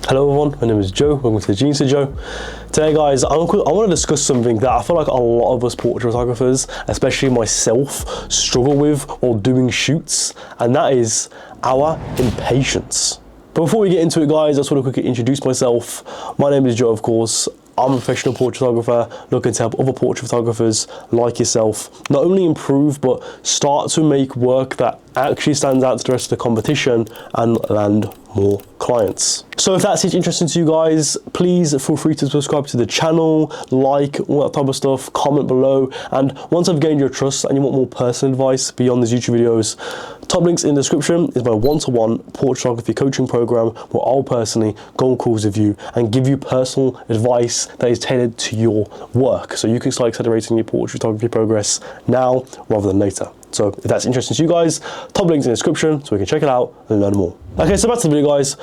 Hello everyone, my name is Joe, welcome to Genius of Joe. Today guys, I want to discuss something that I feel like a lot of us portrait photographers, especially myself, struggle with while doing shoots, and that is our impatience. But before we get into it guys, I just want to quickly introduce myself. My name is Joe, of course. I'm a professional portrait photographer looking to help other portrait photographers like yourself not only improve but start to make work that actually stands out to the rest of the competition and land more clients. So if that's interesting to you guys, please feel free to subscribe to the channel, like, all that type of stuff, comment below, and once I've gained your trust and you want more personal advice beyond these YouTube videos, top links in the description is my one-to-one portrait photography coaching program where I'll personally go on calls with you and give you personal advice that is tailored to your work so you can start accelerating your portrait photography progress now rather than later. So if that's interesting to you guys, top links in the description so we can check it out and learn more. Okay, so back to the video guys.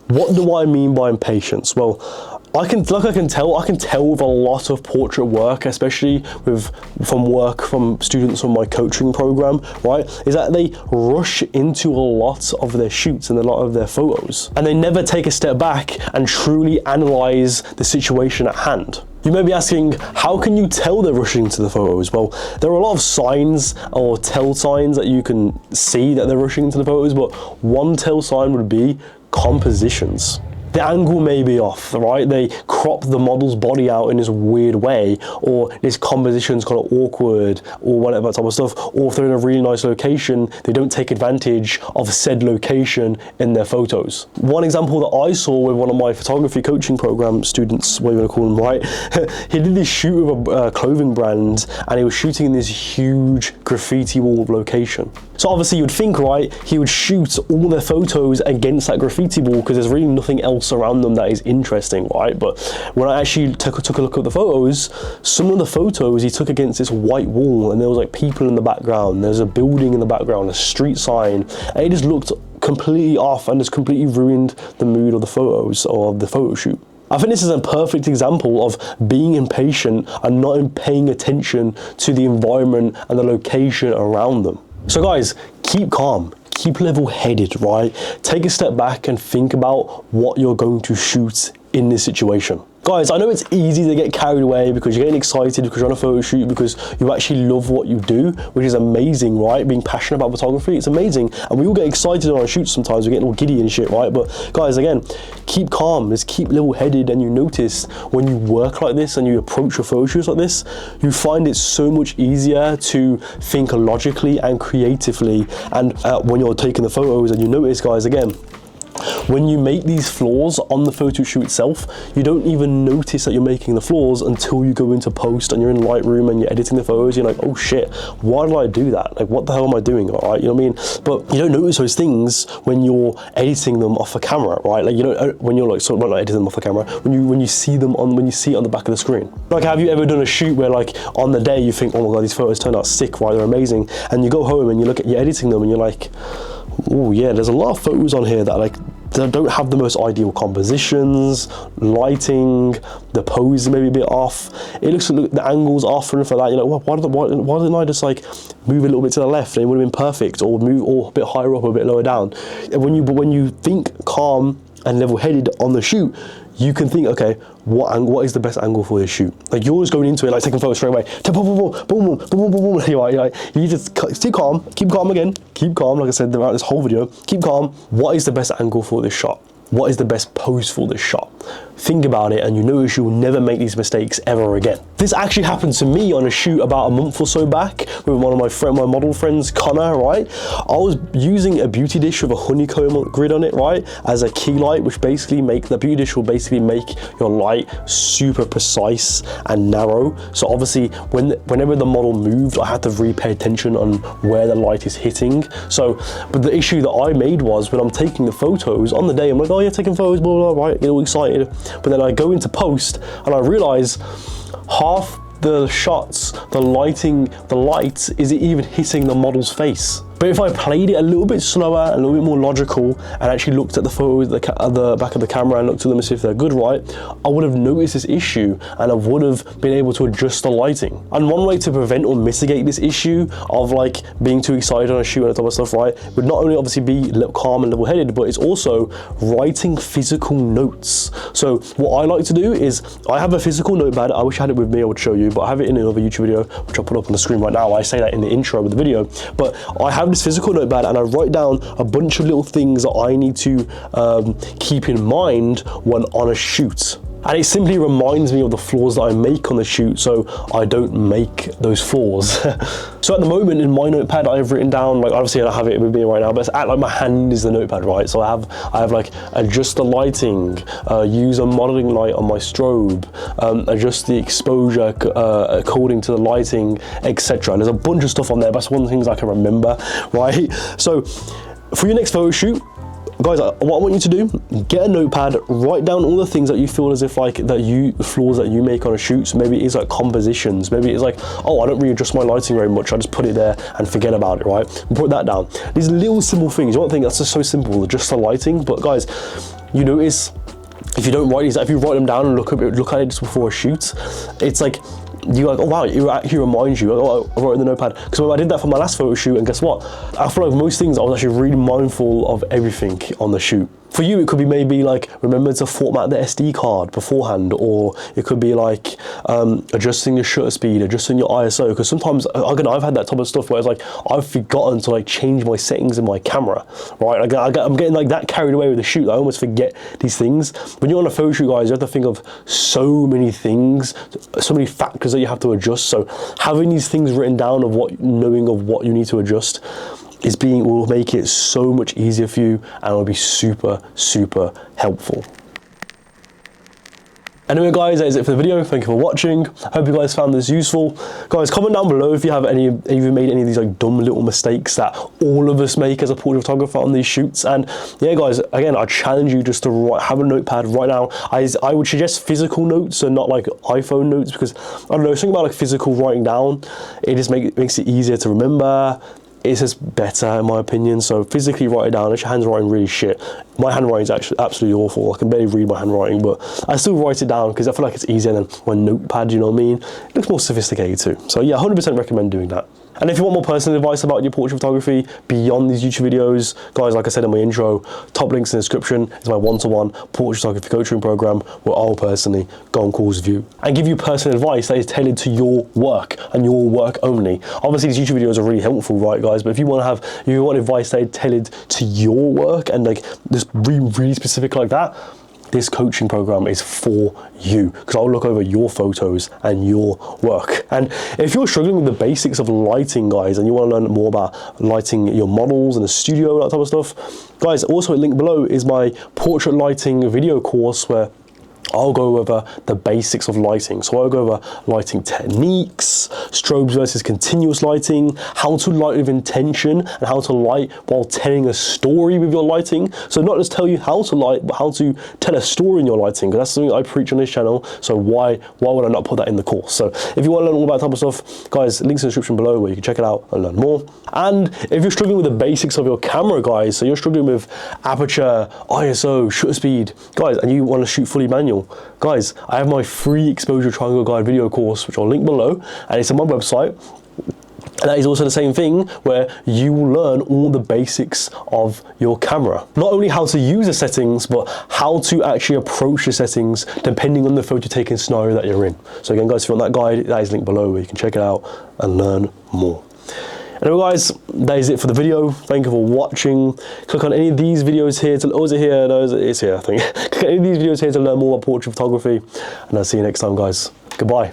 What do I mean by impatience? Well, I can tell with a lot of portrait work, especially from students on my coaching program, right? Is that they rush into a lot of their shoots and a lot of their photos, and they never take a step back and truly analyze the situation at hand. You may be asking, how can you tell they're rushing into the photos? Well, there are a lot of signs or tell signs that you can see that they're rushing into the photos, but one tell sign would be compositions. The angle may be off, right? They crop the model's body out in this weird way, or this composition's kind of awkward, or whatever type of stuff. Or if they're in a really nice location, they don't take advantage of said location in their photos. One example that I saw with one of my photography coaching program students, what are you gonna call him, right? He did this shoot with a clothing brand, and he was shooting in this huge graffiti wall location. So obviously you'd think, right, he would shoot all their photos against that graffiti wall because there's really nothing else around them that is interesting, right? But when I actually took a look at the photos, some of the photos he took against this white wall, and there was like people in the background, there's a building in the background, a street sign, and it just looked completely off and just completely ruined the mood of the photos or of the photo shoot. I think this is a perfect example of being impatient and not paying attention to the environment and the location around them. So guys, keep calm, keep level-headed, right? Take a step back and think about what you're going to shoot in this situation. Guys, I know it's easy to get carried away because you're getting excited because you're on a photo shoot, because you actually love what you do, which is amazing, right? Being passionate about photography, it's amazing. And we all get excited on our shoots sometimes, we get all giddy and shit, right? But guys, again, keep calm, just keep level-headed, and you notice when you work like this and you approach your photo shoots like this, you find it so much easier to think logically and creatively. And when you're taking the photos, and you notice, guys, again, when you make these flaws on the photo shoot itself, you don't even notice that you're making the flaws until you go into post and you're in Lightroom and you're editing the photos. You're like, oh shit, why did I do that? Like, what the hell am I doing? All right, you know what I mean? But you don't notice those things when you're editing them off a camera, right? Like, you don't, when you're like, sort of not editing them off a camera, when you see them on, when you see it on the back of the screen. Like, have you ever done a shoot where like on the day you think, oh my god, these photos turned out sick, right? They're amazing, and you go home and you're editing them and you're like, oh yeah, there's a lot of photos on here that don't have the most ideal compositions, lighting, the pose may be a bit off, it looks like the angles off and for that, you know, why didn't I just like move a little bit to the left and it would have been perfect, or move or a bit higher up or a bit lower down. And when you think calm and level-headed on the shoot, you can think, okay, what is the best angle for this shoot? Like, you're just going into it, like taking photos straight away. Boom, boom, boom, boom, boom, boom. You just stay calm, keep calm again, keep calm. Like I said throughout this whole video, keep calm. What is the best angle for this shot? What is the best pose for this shot? Think about it, and you notice you will never make these mistakes ever again. This actually happened to me on a shoot about a month or so back with one of my model friends, Connor, right? I was using a beauty dish with a honeycomb grid on it, right? As a key light, which basically the beauty dish will basically make your light super precise and narrow. So obviously, whenever the model moved, I had to really pay attention on where the light is hitting. So, but the issue that I made was when I'm taking the photos on the day, I'm like, oh yeah, taking photos, blah, blah, blah, right, get all excited. But then I go into post and I realize half the shots, the light isn't even hitting the model's face. But if I played it a little bit slower, a little bit more logical, and actually looked at the photos at the back of the camera and looked at them and see if they're good, right, I would have noticed this issue and I would have been able to adjust the lighting. And one way to prevent or mitigate this issue of like being too excited on a shoot and that type of stuff, right, would not only obviously be calm and level-headed, but it's also writing physical notes. So what I like to do is I have a physical notepad. I wish I had it with me, I would show you, but I have it in another YouTube video, which I'll put up on the screen right now. I say that in the intro of the video, but I have this physical notepad and I write down a bunch of little things that I need to keep in mind when on a shoot. And it simply reminds me of the flaws that I make on the shoot, so I don't make those flaws. So at the moment in my notepad, I've written down, like obviously I don't have it with me right now, but it's like my hand is the notepad, right? So I have like adjust the lighting, use a modeling light on my strobe, adjust the exposure according to the lighting, etc. And there's a bunch of stuff on there. That's one of the things I can remember, right? So for your next photo shoot, guys, what I want you to do, get a notepad, write down all the things that you feel as if like flaws that you make on a shoot. So maybe it's like compositions, maybe it's like, oh, I don't really adjust my lighting very much, I just put it there and forget about it, right? Put that down. These little simple things, you don't think that's just so simple, just the lighting, but guys, you notice if you don't write these, if you write them down and look at it just before a shoot, it's like, you're like, oh wow, it actually reminds you, oh, I wrote in the notepad. Because when I did that for my last photo shoot, and guess what? I feel like most things I was actually really mindful of everything on the shoot. For you, it could be maybe like, remember to format the SD card beforehand, or it could be like adjusting your shutter speed, adjusting your ISO, because sometimes, again, I've had that type of stuff where it's like, I've forgotten to like change my settings in my camera, right? I'm getting like that carried away with the shoot, I almost forget these things. When you're on a photo shoot, guys, you have to think of so many things, so many factors that you have to adjust. So having these things written down knowing of what you need to adjust will make it so much easier for you, and will be super, super helpful. Anyway guys, that is it for the video. Thank you for watching. Hope you guys found this useful. Guys, comment down below if you have made any of these like dumb little mistakes that all of us make as a portrait photographer on these shoots. And yeah guys, again, I challenge you just to have a notepad right now. I would suggest physical notes and not like iPhone notes, because I don't know, something about like physical writing down, it just makes it easier to remember. It's just better in my opinion. So physically write it down. Unless your handwriting really shit. My handwriting is actually absolutely awful. I can barely read my handwriting, but I still write it down because I feel like it's easier than my notepad, you know what I mean? It looks more sophisticated too. So yeah, 100% recommend doing that. And if you want more personal advice about your portrait photography beyond these YouTube videos, guys, like I said in my intro, top links in the description is my one-to-one portrait photography coaching program, where I'll personally go on calls with you and give you personal advice that is tailored to your work and your work only. Obviously, these YouTube videos are really helpful, right, guys? But if you want advice that is tailored to your work and like just really specific like that, this coaching program is for you, because I'll look over your photos and your work. And if you're struggling with the basics of lighting, guys, and you want to learn more about lighting your models in the studio and that type of stuff, guys, also a link below is my portrait lighting video course where I'll go over the basics of lighting. So I'll go over lighting techniques, strobes versus continuous lighting, how to light with intention, and how to light while telling a story with your lighting. So not just tell you how to light, but how to tell a story in your lighting, because that's something I preach on this channel. So why would I not put that in the course? So if you want to learn all about that type of stuff, guys, links in the description below where you can check it out and learn more. And if you're struggling with the basics of your camera, guys, so you're struggling with aperture, ISO, shutter speed, guys, and you want to shoot fully manual, guys, I have my free exposure triangle guide video course, which I'll link below, and it's on my website. And that is also the same thing, where you will learn all the basics of your camera. Not only how to use the settings, but how to actually approach the settings depending on the photo taking scenario that you're in. So again, guys, if you want that guide, that is linked below where you can check it out and learn more. Anyway guys, that is it for the video. Thank you for watching. Click on any of these videos here to, oh, is it here? No, it's here, I think. Click on any of these videos here to learn more about portrait photography. And I'll see you next time, guys. Goodbye.